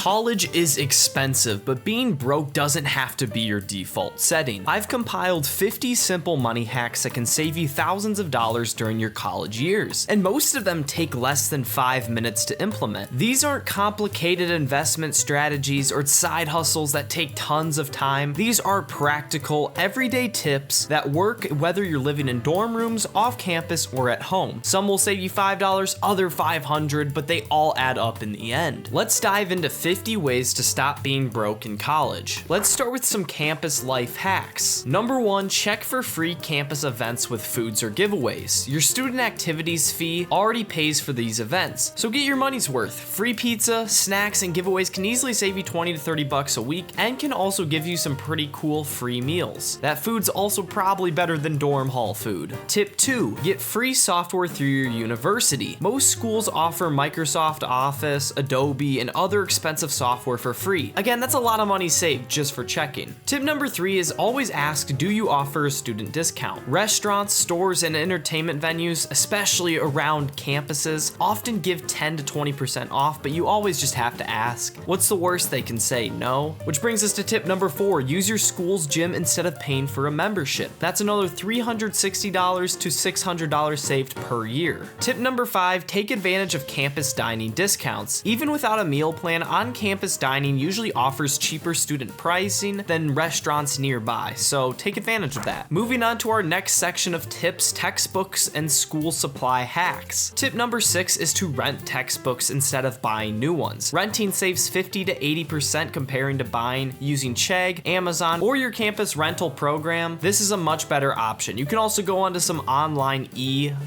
College is expensive, but being broke doesn't have to be your default setting. I've compiled 50 simple money hacks that can save you thousands of dollars during your college years, and most of them take less than 5 minutes to implement. These aren't complicated investment strategies or side hustles that take tons of time. These are practical, everyday tips that work whether you're living in dorm rooms, off campus, or at home. Some will save you $5, other $500, but they all add up in the end. Let's dive into 50 ways to stop being broke in college. Let's start with some campus life hacks. Number 1, check for free campus events with foods or giveaways. Your student activities fee already pays for these events, so get your money's worth. Free pizza, snacks, and giveaways can easily save you 20 to 30 bucks a week and can also give you some pretty cool free meals. That food's also probably better than dorm hall food. Tip 2, get free software through your university. Most schools offer Microsoft Office, Adobe, and other expensive software for free. Again, that's a lot of money saved just for checking. Tip number 3 is always ask, do you offer a student discount? Restaurants, stores, and entertainment venues, especially around campuses, often give 10 to 20% off, but you always just have to ask. What's the worst they can say? No? Which brings us to tip number 4, use your school's gym instead of paying for a membership. That's another $360 to $600 saved per year. Tip number 5, take advantage of campus dining discounts. Even without a meal plan, on-campus dining usually offers cheaper student pricing than restaurants nearby, so take advantage of that. Moving on to our next section of tips, textbooks and school supply hacks. Tip number 6 is to rent textbooks instead of buying new ones. Renting saves 50 to 80% comparing to buying using Chegg, Amazon, or your campus rental program. This is a much better option. You can also go onto some online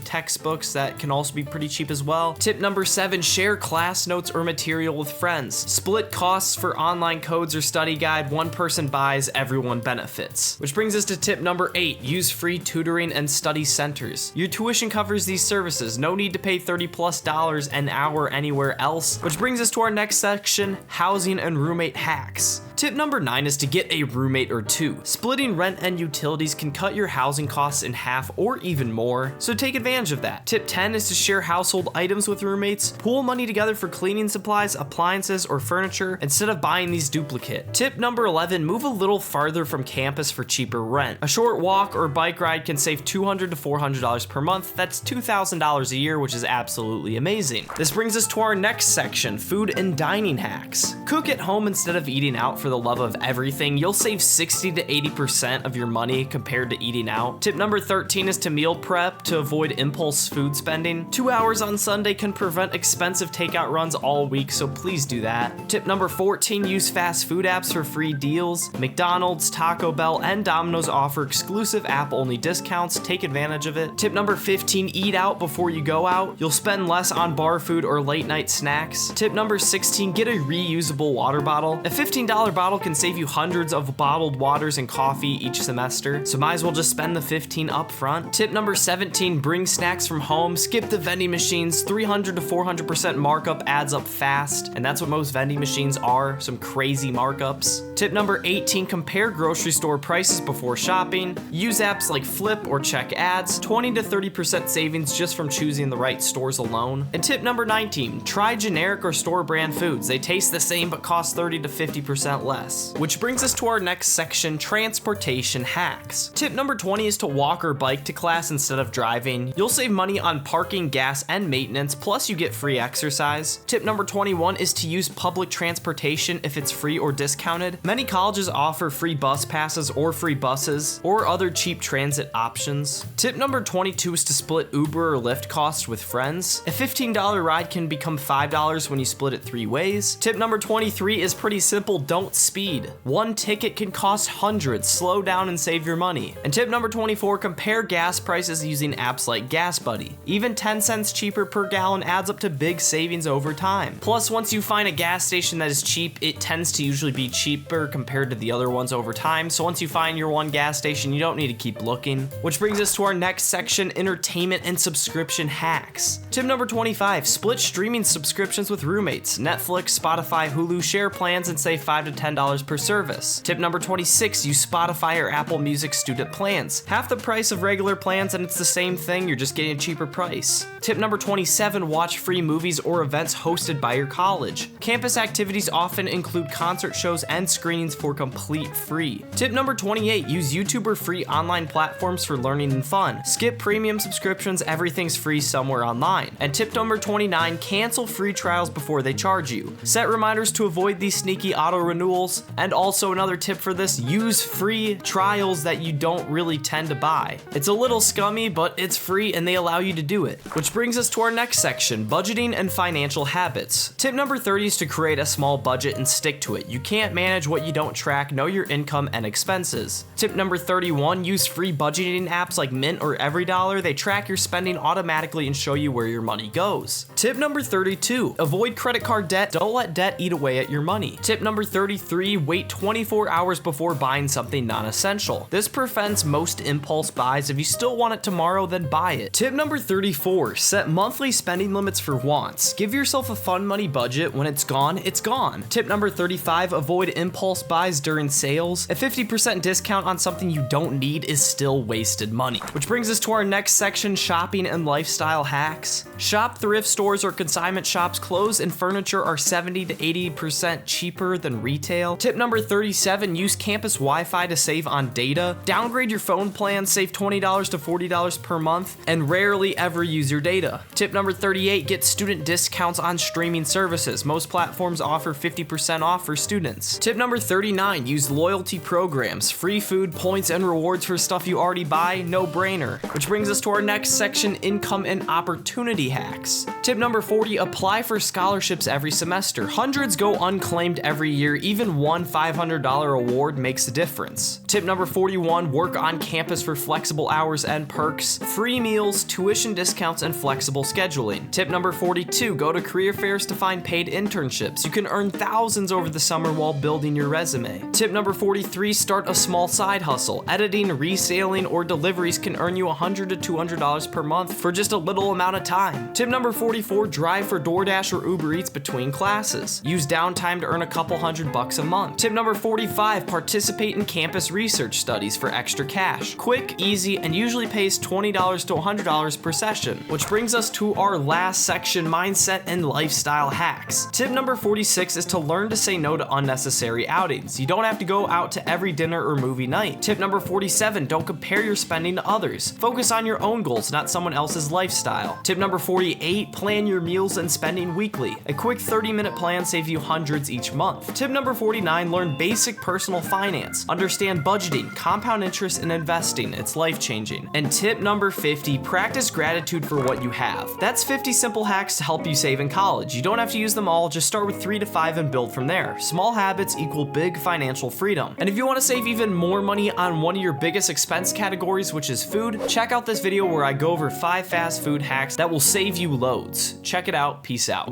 textbooks that can also be pretty cheap as well. Tip number 7, share class notes or material with friends. Split costs for online codes or study guide. One person buys, everyone benefits. Which brings us to tip number 8, use free tutoring and study centers. Your tuition covers these services. No need to pay $30+ an hour anywhere else. Which brings us to our next section, housing and roommate hacks. Tip number 9 is to get a roommate or two. Splitting rent and utilities can cut your housing costs in half or even more, so take advantage of that. Tip 10 is to share household items with roommates. Pool money together for cleaning supplies, appliances, or furniture instead of buying these duplicate. Tip number 11, move a little farther from campus for cheaper rent. A short walk or bike ride can save $200 to $400 per month. That's $2,000 a year, which is absolutely amazing. This brings us to our next section, food and dining hacks. Cook at home instead of eating out for the love of everything. You'll save 60 to 80% of your money compared to eating out. Tip number 13 is to meal prep to avoid impulse food spending. 2 hours on Sunday can prevent expensive takeout runs all week, so please do that. Tip number 14, use fast food apps for free deals. McDonald's, Taco Bell, and Domino's offer exclusive app-only discounts. Take advantage of it. Tip number 15, eat out before you go out. You'll spend less on bar food or late night snacks. Tip number 16, get a reusable water bottle. A $15 bottle can save you hundreds of bottled waters and coffee each semester, so might as well just spend the $15 up front. Tip number 17, bring snacks from home. Skip the vending machines. 300 to 400% markup adds up fast, and that's what most vending machines are, some crazy markups. Tip number 18, compare grocery store prices before shopping. Use apps like Flip or check ads. 20 to 30% savings just from choosing the right stores alone. And tip number 19, try generic or store brand foods. They taste the same but cost 30 to 50% less. Which brings us to our next section, transportation hacks. Tip number 20 is to walk or bike to class instead of driving. You'll save money on parking, gas, and maintenance, plus you get free exercise. Tip number 21 is to use public transportation if it's free or discounted. Many colleges offer free bus passes or free buses or other cheap transit options. Tip number 22 is to split Uber or Lyft costs with friends. A $15 ride can become $5 when you split it 3 ways. Tip number 23 is pretty simple, don't speed. One ticket can cost hundreds. Slow down and save your money. And tip number 24, compare gas prices using apps like GasBuddy. Even 10 cents cheaper per gallon adds up to big savings over time. Plus, once you find a gas station that is cheap, it tends to usually be cheaper compared to the other ones over time. So once you find your one gas station, you don't need to keep looking. Which brings us to our next section, entertainment and subscription hacks. Tip number 25, split streaming subscriptions with roommates. Netflix, Spotify, Hulu, Hulu share plans and save $5 to $10 per service. Tip number 26, use Spotify or Apple Music student plans. Half the price of regular plans and it's the same thing, you're just getting a cheaper price. Tip number 27, watch free movies or events hosted by your college. Campus activities often include concert shows and screenings for complete free. Tip number 28, use YouTube or free online platforms for learning and fun. Skip premium subscriptions, everything's free somewhere online. And tip number 29, cancel free trials before they charge you. Set reminders to avoid these sneaky auto renewals. And also another tip for this, use free trials that you don't really tend to buy. It's a little scummy, but it's free and they allow you to do it. Which brings us to our next section, budgeting and financial habits. Tip number 30 is to create a small budget and stick to it. You can't manage what you don't track, know your income and expenses. Tip number 31, use free budgeting apps like Mint or EveryDollar. They track your spending automatically and show you where your money goes. Tip number 32, avoid credit card debt. Don't let debt eat away at your money. Tip number 33, wait 24 hours before buying something non-essential. This prevents most impulse buys. If you still want it tomorrow, then buy it. Tip number 34, set monthly spending limits for wants. Give yourself a fun money budget. When it's gone, it's gone. Tip number 35, avoid impulse buys during sales. A 50% discount on something you don't need is still wasted money. Which brings us to our next section, shopping and lifestyle hacks. Shop thrift stores or consignment shops. Clothes and furniture are 70 to 80% cheaper than retail. Tip number 37, use campus Wi-Fi to save on data. Downgrade your phone plan, save $20 to $40 per month, and rarely ever use your data. Tip number 38, get student discounts on streaming services. Most platforms offer 50% off for students. Tip number 39, use loyalty programs. Free food, points, and rewards for stuff you already buy, no brainer. Which brings us to our next section, income and opportunity hacks. Tip number 40, apply for scholarships every semester. Hundreds go unclaimed every year. Even one $500 award makes a difference. Tip number 41, work on campus for flexible hours and perks, free meals, tuition discounts, and flexible scheduling. Tip number 42, go to career fairs to find paid internships. You can earn thousands over the summer while building your resume. Tip number 43, start a small side hustle. Editing, reselling, or deliveries can earn you $100 to $200 per month for just a little amount of time. Tip number 44, drive for DoorDash or Uber Eats between classes. Use downtime to earn a couple $100 a month. Tip number 45, participate in campus research studies for extra cash. Quick, easy, and usually pays $20 to $100 per session. Which brings us to our last section, mindset and lifestyle hacks. Tip number 46 is to learn to say no to unnecessary outings. You don't have to go out to every dinner or movie night. Tip number 47, don't compare your spending to others. Focus on your own goals, not someone else's lifestyle. Tip number 48, plan your meals and spending weekly. A quick 30-minute plan saves you hundreds each month. Tip number 49, learn basic personal finance. Understand budgeting, compound interest, and investing. It's life-changing. And tip number 50, practice gratitude for what you have. That's 50 simple hacks to help you save in college. You don't have to use them all, just start with 3 to 5 and build from there. Small habits equal big financial freedom. And if you want to save even more money on one of your biggest expense categories, which is food, check out this video where I go over 5 fast food hacks that will save you loads. Check it out. Peace out.